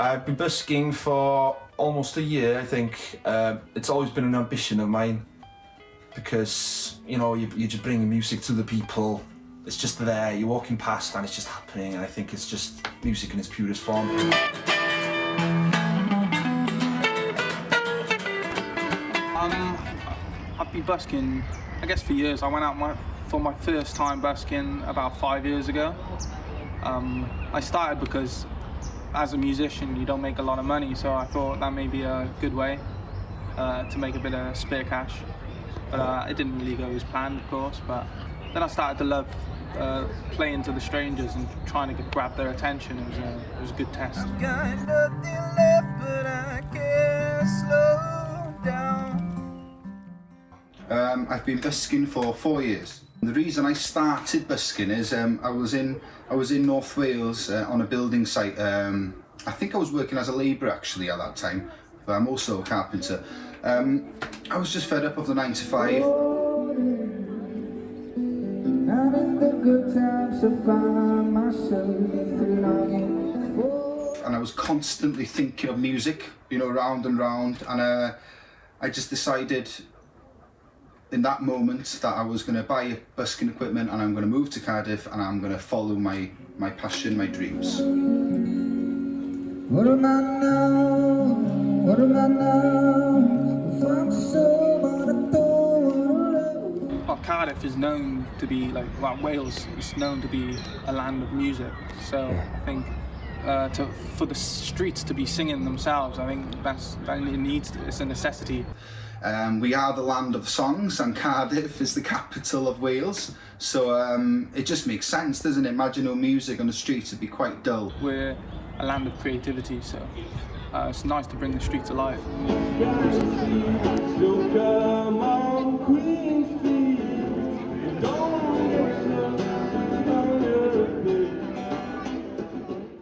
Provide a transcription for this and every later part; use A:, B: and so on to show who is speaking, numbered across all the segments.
A: I've been busking for almost a year, I think. It's always been an ambition of mine because, you know, you're just bringing music to the people. It's just there, you're walking past and it's just happening, and I think it's just music in its purest form.
B: I've been busking, I guess, for years. I went out for my first time busking about 5 years ago. I started because as a musician you don't make a lot of money, so I thought that may be a good way to make a bit of spare cash. But it didn't really go as planned, of course. But then I started to love playing to the strangers and trying to grab their attention. It was a good test. I've got nothing left, but I can't slow down.
C: I've been busking for 4 years. The reason I started busking is I was in North Wales on a building site. I think I was working as a labourer actually at that time, but I'm also a carpenter. I was just fed up of the 9 to 5. And I was constantly thinking of music, you know, round and round, and I just decided in that moment that I was going to buy busking equipment and I'm going to move to Cardiff and I'm going to follow my passion, my dreams. What am I now? What am I now? If I'm so
B: well, Cardiff is known to be Wales is known to be a land of music. So I think for the streets to be singing themselves, I think it's a necessity.
C: We are the land of songs, and Cardiff is the capital of Wales, so it just makes sense, doesn't it? Imagine no music on the streets, it'd be quite dull.
B: We're a land of creativity, so it's nice to bring the streets alive.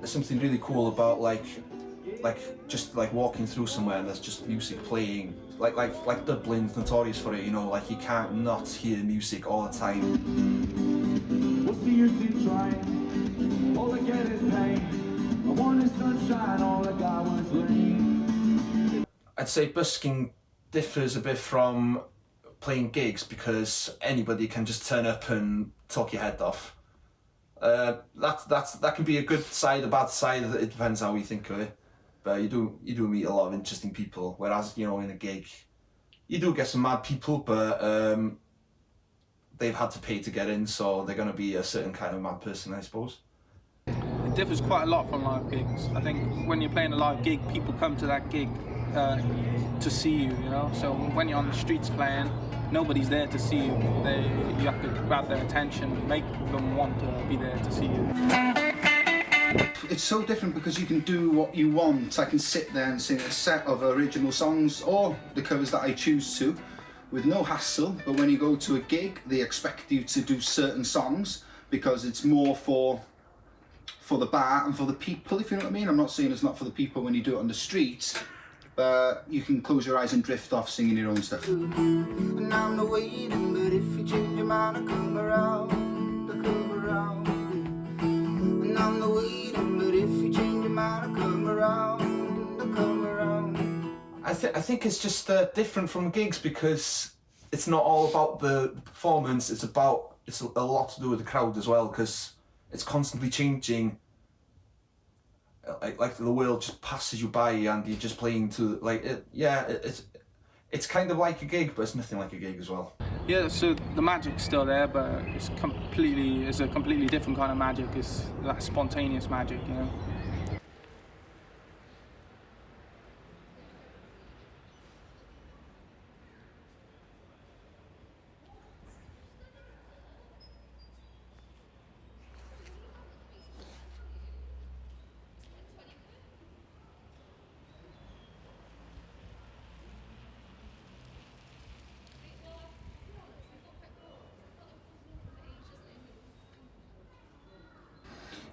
A: There's something really cool about just walking through somewhere and there's just music playing. Like Dublin's notorious for it, you know, like you can't not hear music all the time.
D: What's the use in trying? All I get is pain. I wanted sunshine, all I got was rain.
A: I'd say busking differs a bit from playing gigs because anybody can just turn up and talk your head off. That can be a good side, a bad side. It depends how you think of it. But you do meet a lot of interesting people. Whereas, you know, in a gig, you do get some mad people, but they've had to pay to get in, so they're going to be a certain kind of mad person, I suppose.
B: It differs quite a lot from live gigs. I think when you're playing a live gig, people come to that gig to see you, you know. So when you're on the streets playing, nobody's there to see you. You have to grab their attention and make them want to be there to see you.
C: It's so different because you can do what you want. I can sit there and sing a set of original songs or the covers that I choose to with no hassle, but when you go to a gig, they expect you to do certain songs because it's more for the bar and for the people, if you know what I mean. I'm not saying it's not for the people when you do it on the street, but you can close your eyes and drift off singing your own stuff. And I'm not waiting, but if you change your mind, I'll come around, I'll come around. And I'm not waiting, but if you change your mind, I'll come around, I'll come around.
A: I think it's just different from gigs because it's not all about the performance. It's a lot to do with the crowd as well, because it's constantly changing. Like the world just passes you by and you're just playing to it's kind of like a gig, but it's nothing like a gig as well.
B: Yeah, so the magic's still there, but it's a completely different kind of magic. It's that spontaneous magic, you know.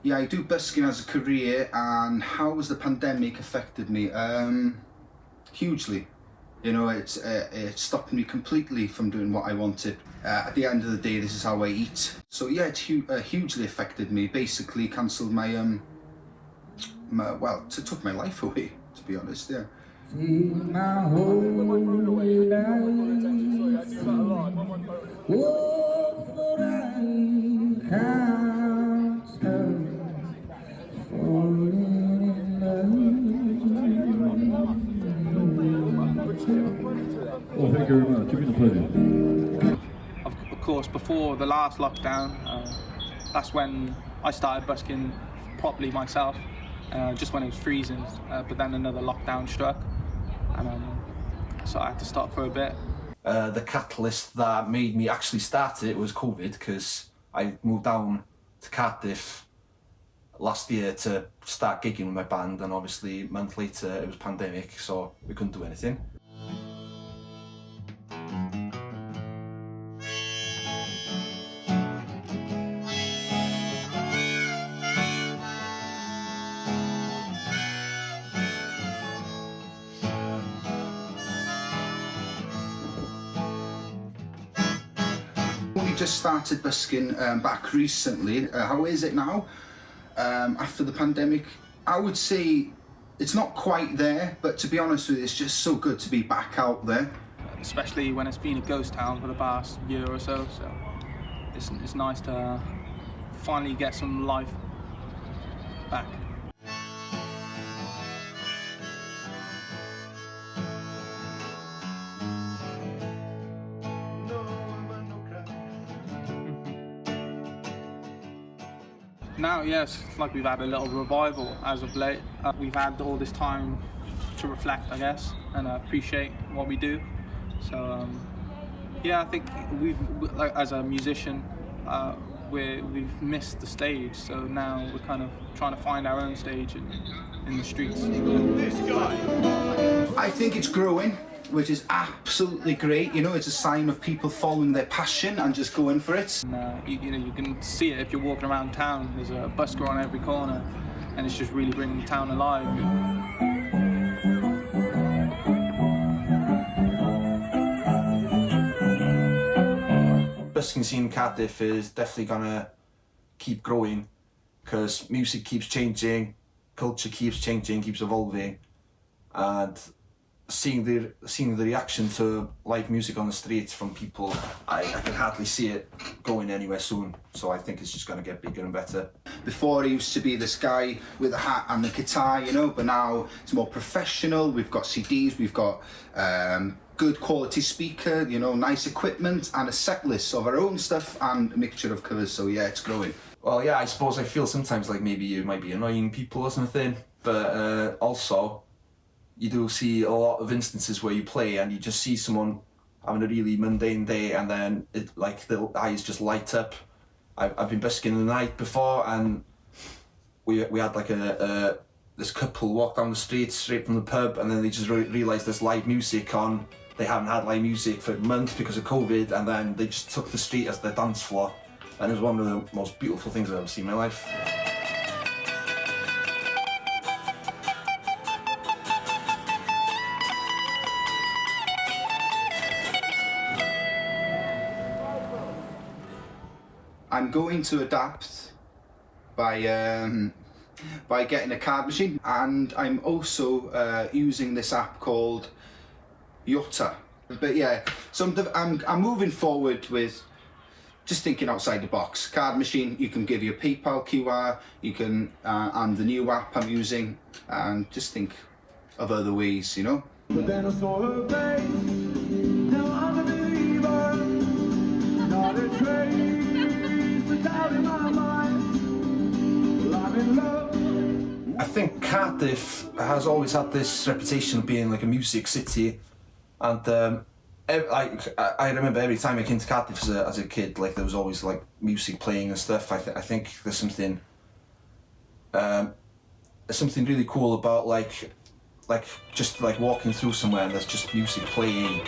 C: Yeah, I do busking as a career, and how has the pandemic affected me? Hugely. You know, it stopped me completely from doing what I wanted. At the end of the day, this is how I eat. So yeah, it hugely affected me. Basically cancelled my took my life away, to be honest. Yeah.
D: My whole life, oh, for I can't help falling in love. Well, thank you very much. It's been a pleasure.
B: Of course, before the last lockdown, that's when I started busking properly myself, just when it was freezing, but then another lockdown struck, and so I had to stop for a bit.
A: The catalyst that made me actually start it was COVID, because I moved down to Cardiff last year to start gigging with my band, and obviously a month later it was pandemic, so we couldn't do anything.
C: We just started busking back recently. How is it now after the pandemic? I would say it's not quite there, but to be honest with you, it's just so good to be back out there.
B: Especially when it's been a ghost town for the past year or so, so it's nice to finally get some life back. Now, yes, it's like we've had a little revival as of late. We've had all this time to reflect, I guess, and appreciate what we do. So, yeah, I think like, as a musician, we've missed the stage. So now we're kind of trying to find our own stage in the streets.
C: I think it's growing, which is absolutely great. You know, it's a sign of people following their passion and just going for it.
B: And, you know, you can see it if you're walking around town. There's a busker on every corner, and it's just really bringing the town alive.
A: Busking scene in Cardiff is definitely gonna keep growing, because music keeps changing, culture keeps changing, keeps evolving, and seeing the reaction to live music on the streets from people, I can hardly see it going anywhere soon. So I think it's just going to get bigger and better.
C: Before he used to be this guy with a hat and the guitar, you know, but now it's more professional. We've got CDs, we've got good quality speaker, you know, nice equipment, and a set list of our own stuff and a mixture of covers. So yeah, it's growing.
A: Well, yeah, I suppose I feel sometimes like maybe you might be annoying people or something, but also you do see a lot of instances where you play and you just see someone having a really mundane day, and then it, like, the eyes just light up. I've been busking the night before, and we had like this couple walk down the street straight from the pub, and then they just realised there's live music on. They haven't had live music for months because of COVID, and then they just took the street as their dance floor, and it was one of the most beautiful things I've ever seen in my life.
C: I'm going to adapt by getting a card machine, and I'm also using this app called Yotta. But yeah, so I'm moving forward with just thinking outside the box. Card machine, you can give your PayPal QR, you can, and the new app I'm using, and just think of other ways, you know.
D: But then I saw her face. Now I'm a believer. Not a trace of doubt in my mind. Well, I'm in love.
A: I think Cardiff has always had this reputation of being like a music city, and I remember every time I came to Cardiff as a kid, like there was always like music playing and stuff. I think there's something really cool about like just like walking through somewhere and there's just music playing.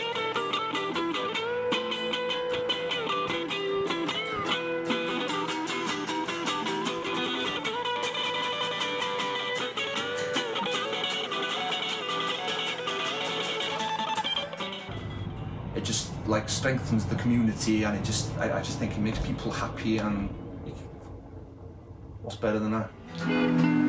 A: It just like strengthens the community, and I just think it makes people happy, and what's better than that?